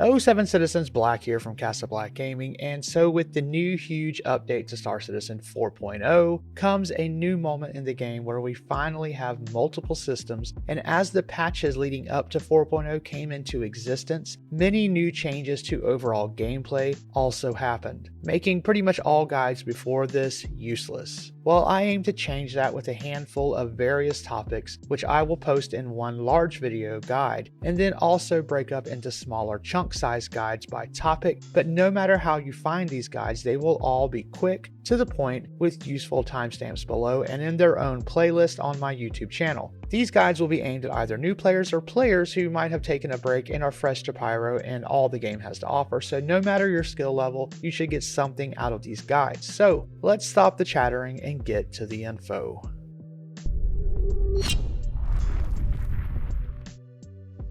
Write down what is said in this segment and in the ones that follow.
07 Citizens Black here from Casa Black Gaming, and so with the new huge update to Star Citizen 4.0 comes a new moment in the game where we finally have multiple systems, and as the patches leading up to 4.0 came into existence, many new changes to overall gameplay also happened, making pretty much all guides before this useless. Well, I aim to change that with a handful of various topics, which I will post in one large video guide, and then also break up into smaller chunk size guides by topic. But no matter how you find these guides, they will all be quick, to the point, with useful timestamps below and in their own playlist on my YouTube channel. These guides will be aimed at either new players or players who might have taken a break and are fresh to Pyro and all the game has to offer, so no matter your skill level, you should get something out of these guides. So let's stop the chattering and get to the info.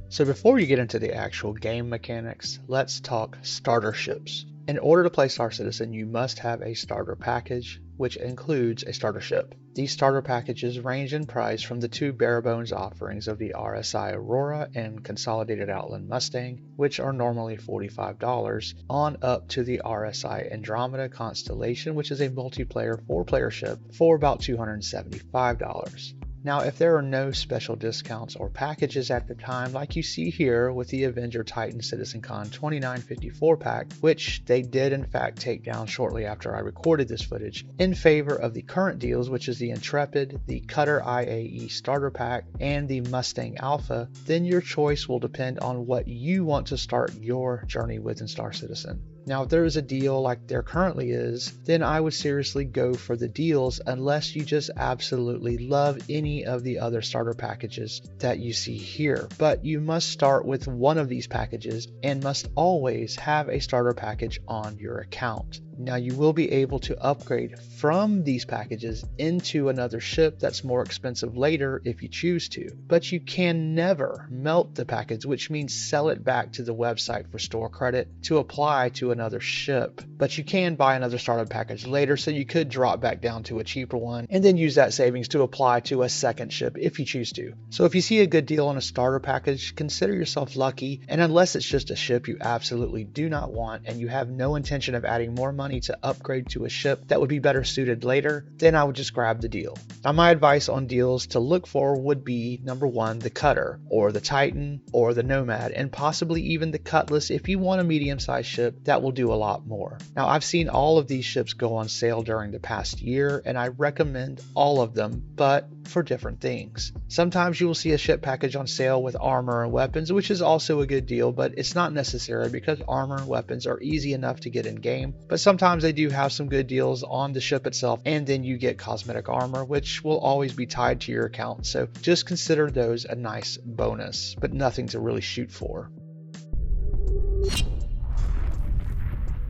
So before you get into the actual game mechanics, let's talk starter ships. In order to play Star Citizen, you must have a starter package, which includes a starter ship. These starter packages range in price from the two bare bones offerings of the RSI Aurora and Consolidated Outland Mustang, which are normally $45, on up to the RSI Andromeda Constellation, which is a multiplayer 4-player ship, for about $275. Now, if there are no special discounts or packages at the time, like you see here with the Avenger Titan CitizenCon 2954 pack, which they did in fact take down shortly after I recorded this footage, in favor of the current deals, which is the Intrepid, the Cutter IAE Starter Pack, and the Mustang Alpha, then your choice will depend on what you want to start your journey with in Star Citizen. Now, if there is a deal like there currently is, then I would seriously go for the deals unless you just absolutely love any of the other starter packages that you see here. But you must start with one of these packages and must always have a starter package on your account. Now, you will be able to upgrade from these packages into another ship that's more expensive later if you choose to, but you can never melt the package, which means sell it back to the website for store credit to apply to another ship. But you can buy another starter package later, so you could drop back down to a cheaper one and then use that savings to apply to a second ship if you choose to. So if you see a good deal on a starter package, consider yourself lucky, and unless it's just a ship you absolutely do not want and you have no intention of adding more money to upgrade to a ship that would be better suited later, then I would just grab the deal. Now, my advice on deals to look for would be number 1, the Cutter, or the Titan, or the Nomad, and possibly even the Cutlass if you want a medium-sized ship that will do a lot more. Now, I've seen all of these ships go on sale during the past year, and I recommend all of them, but for different things. Sometimes you will see a ship package on sale with armor and weapons, which is also a good deal, but it's not necessary because armor and weapons are easy enough to get in game. But sometimes they do have some good deals on the ship itself, and then you get cosmetic armor, which will always be tied to your account. So just consider those a nice bonus, but nothing to really shoot for.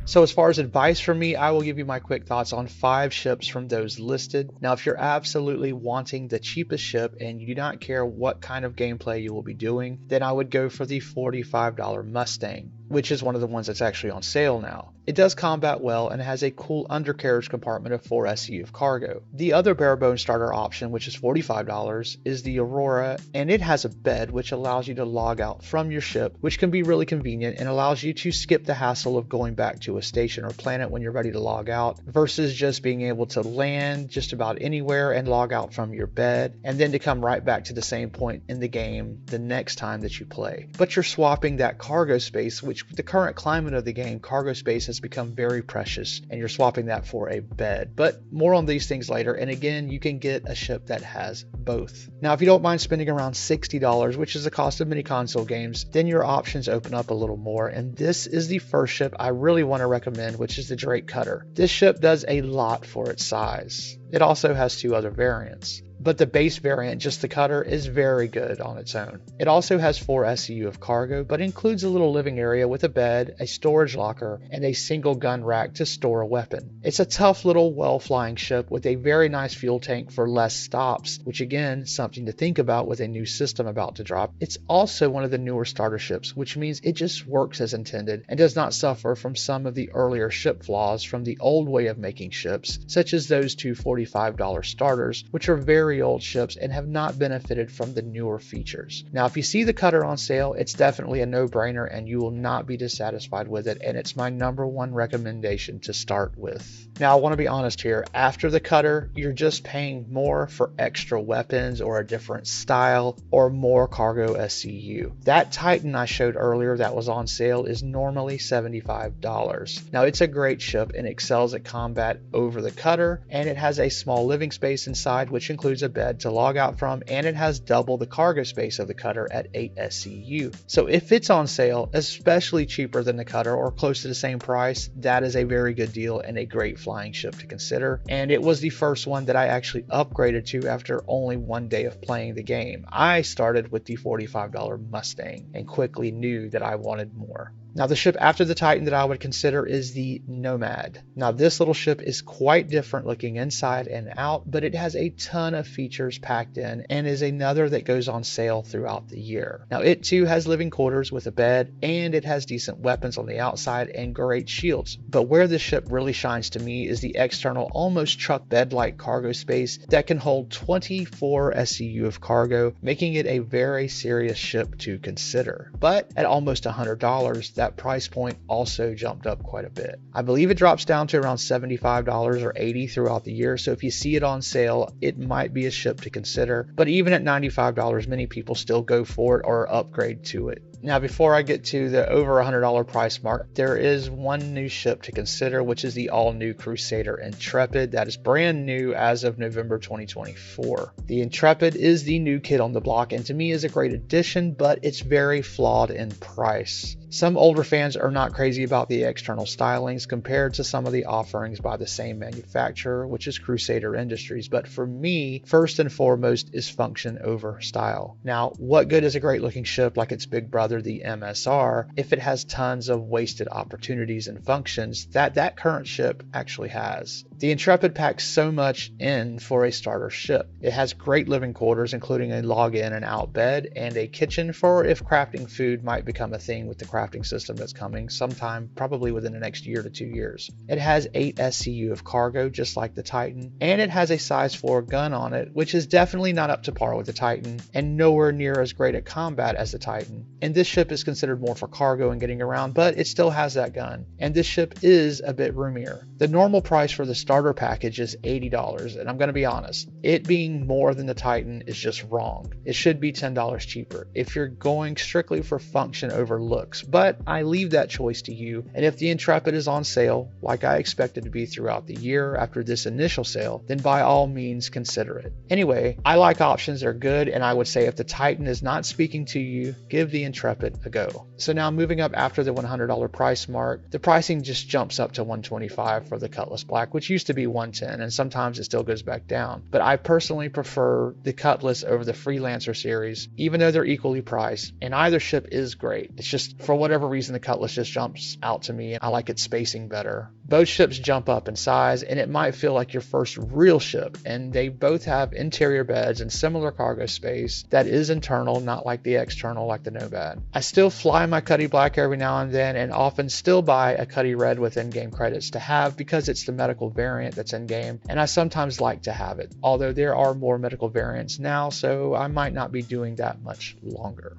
So as far as advice from me, I will give you my quick thoughts on 5 ships from those listed. Now, if you're absolutely wanting the cheapest ship and you do not care what kind of gameplay you will be doing, then I would go for the $45 Mustang, which is one of the ones that's actually on sale now. It does combat well and has a cool undercarriage compartment of 4 SCU of cargo. The other barebone starter option, which is $45, is the Aurora, and it has a bed which allows you to log out from your ship, which can be really convenient and allows you to skip the hassle of going back to a station or planet when you're ready to log out, versus just being able to land just about anywhere and log out from your bed, and then to come right back to the same point in the game the next time that you play. But you're swapping that cargo space, which with the current climate of the game, cargo space has become very precious, and you're swapping that for a bed. But more on these things later, and again, you can get a ship that has both. Now, if you don't mind spending around $60, which is the cost of many console games, then your options open up a little more, and this is the first ship I really want to recommend, which is the Drake Cutter. This ship does a lot for its size. It also has 2 other variants, but the base variant, just the Cutter, is very good on its own. It also has 4 SCU of cargo, but includes a little living area with a bed, a storage locker, and a single gun rack to store a weapon. It's a tough little well-flying ship with a very nice fuel tank for less stops, which again, something to think about with a new system about to drop. It's also one of the newer starter ships, which means it just works as intended and does not suffer from some of the earlier ship flaws from the old way of making ships, such as those two $45 starters, which are very very old ships and have not benefited from the newer features. Now, if you see the cutter on sale, it's definitely a no-brainer and you will not be dissatisfied with it, and it's my #1 recommendation to start with. Now, I want to be honest here. After the cutter, you're just paying more for extra weapons or a different style or more cargo SCU. That Titan I showed earlier that was on sale is normally $75. Now, it's a great ship and excels at combat over the cutter, and it has a small living space inside, which includes a bed to log out from, and it has double the cargo space of the cutter at 8 SCU. So if it's on sale, especially cheaper than the cutter or close to the same price, that is a very good deal and a great flying ship to consider. And it was the first one that I actually upgraded to after only one day of playing the game. I started with the $45 Mustang and quickly knew that I wanted more. Now, the ship after the Titan that I would consider is the Nomad. Now, this little ship is quite different looking inside and out, but it has a ton of features packed in and is another that goes on sale throughout the year. Now, it too has living quarters with a bed, and it has decent weapons on the outside and great shields. But where this ship really shines to me is the external, almost truck bed-like cargo space that can hold 24 SCU of cargo, making it a very serious ship to consider. But at almost $100, that price point also jumped up quite a bit. I believe it drops down to around $75 or $80 throughout the year, so if you see it on sale, it might be a ship to consider. But even at $95, many people still go for it or upgrade to it. Now, before I get to the over $100 price mark, there is one new ship to consider, which is the all-new Crusader Intrepid that is brand new as of November 2024. The Intrepid is the new kid on the block and to me is a great addition, but it's very flawed in price. Some older fans are not crazy about the external stylings compared to some of the offerings by the same manufacturer, which is Crusader Industries, but for me, first and foremost is function over style. Now, what good is a great looking ship like its big brother, the MSR, if it has tons of wasted opportunities and functions that current ship actually has? The Intrepid packs so much in for a starter ship. It has great living quarters, including a log in and out bed and a kitchen for if crafting food might become a thing with the crafting system that's coming sometime probably within the next year to 2 years. It has 8 SCU of cargo just like the Titan, and it has a size 4 gun on it, which is definitely not up to par with the Titan and nowhere near as great at combat as the Titan. And this ship is considered more for cargo and getting around, but it still has that gun. And this ship is a bit roomier. The normal price for the starter package is $80, and I'm going to be honest, it being more than the Titan is just wrong. It should be $10 cheaper if you're going strictly for function over looks, but I leave that choice to you. And if the Intrepid is on sale, like I expect it to be throughout the year after this initial sale, then by all means consider it. Anyway, I like options, they're good, and I would say if the Titan is not speaking to you, give the Intrepid a go. So now moving up after the $100 price mark, the pricing just jumps up to $125 for the Cutlass Black, which used to be $110, and sometimes it still goes back down. But I personally prefer the Cutlass over the Freelancer series, even though they're equally priced, and either ship is great. It's just for whatever reason the Cutlass just jumps out to me and I like its spacing better. Both ships jump up in size and it might feel like your first real ship, and they both have interior beds and similar cargo space that is internal, not like the external like the Nomad. I still fly my Cutty Black every now and then and often still buy a Cutty Red with in-game credits to have because it's the medical variant that's in-game, and I sometimes like to have it, although there are more medical variants now, so I might not be doing that much longer.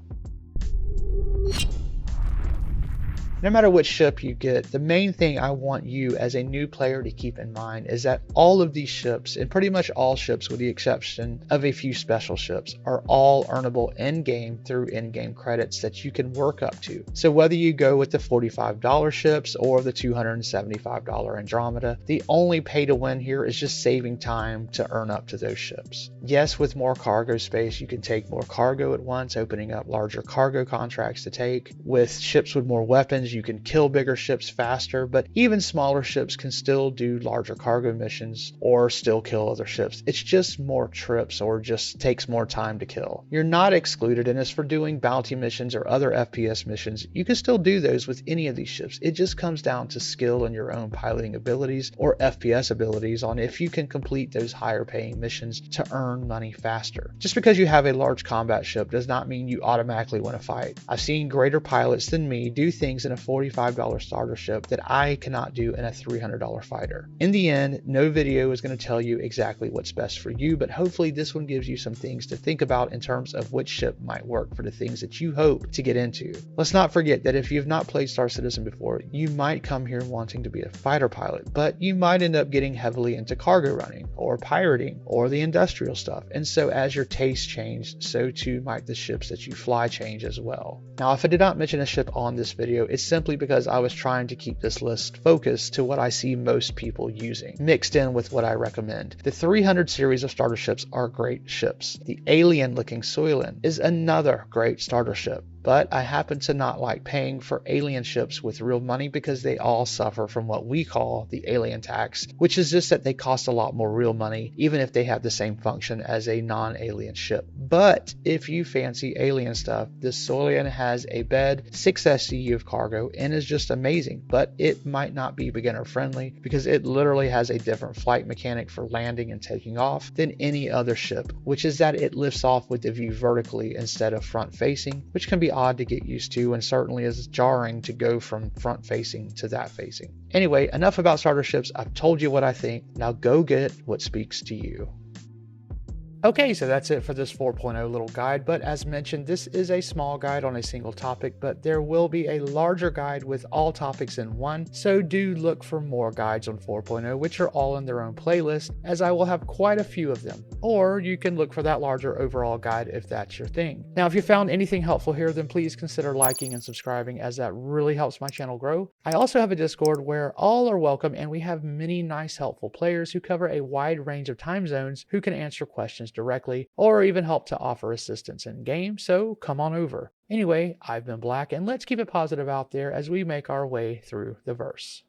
No matter which ship you get, the main thing I want you as a new player to keep in mind is that all of these ships, and pretty much all ships with the exception of a few special ships, are all earnable in-game through in-game credits that you can work up to. So whether you go with the $45 ships or the $275 Andromeda, the only pay to win here is just saving time to earn up to those ships. Yes, with more cargo space, you can take more cargo at once, opening up larger cargo contracts to take. With ships with more weapons, you can kill bigger ships faster, but even smaller ships can still do larger cargo missions or still kill other ships. It's just more trips or just takes more time to kill. You're not excluded, and as for doing bounty missions or other FPS missions, you can still do those with any of these ships. It just comes down to skill and your own piloting abilities or FPS abilities on if you can complete those higher paying missions to earn money faster. Just because you have a large combat ship does not mean you automatically want to fight. I've seen greater pilots than me do things in a a $45 starter ship that I cannot do in a $300 fighter. In the end, no video is going to tell you exactly what's best for you, but hopefully this one gives you some things to think about in terms of which ship might work for the things that you hope to get into. Let's not forget that if you've not played Star Citizen before, you might come here wanting to be a fighter pilot, but you might end up getting heavily into cargo running or pirating or the industrial stuff. And so as your tastes change, so too might the ships that you fly change as well. Now, if I did not mention a ship on this video, it's simply because I was trying to keep this list focused to what I see most people using, mixed in with what I recommend. The 300 series of starter ships are great ships. The alien-looking Soylent is another great starter ship. But I happen to not like paying for alien ships with real money because they all suffer from what we call the alien tax, which is just that they cost a lot more real money, even if they have the same function as a non-alien ship. But if you fancy alien stuff, the Soylent has a bed, 6 SCU of cargo, and is just amazing. But it might not be beginner friendly because it literally has a different flight mechanic for landing and taking off than any other ship, which is that it lifts off with the view vertically instead of front facing, which can be odd to get used to and certainly is jarring to go from front facing to that facing. Anyway, enough about starter ships. I've told you what I think. Now go get what speaks to you. Okay, so that's it for this 4.0 little guide, but as mentioned, this is a small guide on a single topic, but there will be a larger guide with all topics in one, so do look for more guides on 4.0, which are all in their own playlist, as I will have quite a few of them. Or you can look for that larger overall guide if that's your thing. Now, if you found anything helpful here, then please consider liking and subscribing, as that really helps my channel grow. I also have a Discord where all are welcome, and we have many nice helpful players who cover a wide range of time zones who can answer questions directly or even help to offer assistance in game, so come on over. Anyway, I've been Black, and let's keep it positive out there as we make our way through the verse.